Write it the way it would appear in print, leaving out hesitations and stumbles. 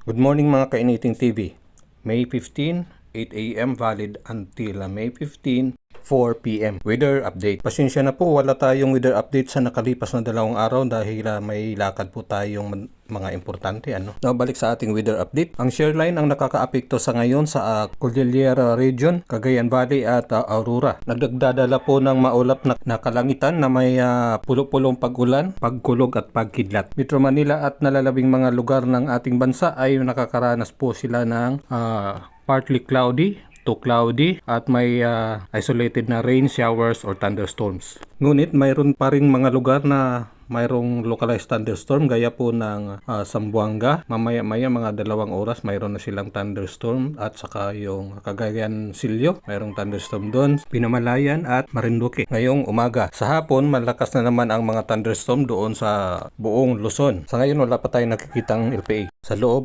Good morning mga Kainiting TV. May 15, 8 AM valid until May 15, 4 PM. Weather update. Pasensya na po, wala tayong weather update sa nakalipas na 2 araw dahil may lakad po tayong mga importante. Balik sa ating weather update. Ang shear line ang nakakaapekto sa ngayon sa Cordillera Region, Cagayan Valley at Aurora. Nagdadala po ng maulap na kalangitan na may pulo-pulong pag-ulan, pagkulog at pagkidlat. Metro Manila at nalalabing mga lugar ng ating bansa ay nakakaranas po sila ng partly cloudy to cloudy at may isolated na rain showers or thunderstorms. Ngunit mayroon pa rin mga lugar na mayroong localized thunderstorm gaya po ng Zamboanga. Mamaya-maya mga 2 oras mayroon na silang thunderstorm at saka yung Cagayan Silio mayroong thunderstorm doon, Pinamalayan at Marinduque ngayong umaga. Sa hapon malakas na naman ang mga thunderstorm doon sa buong Luzon. Sa ngayon wala pa tayong nakikitang LPA sa loob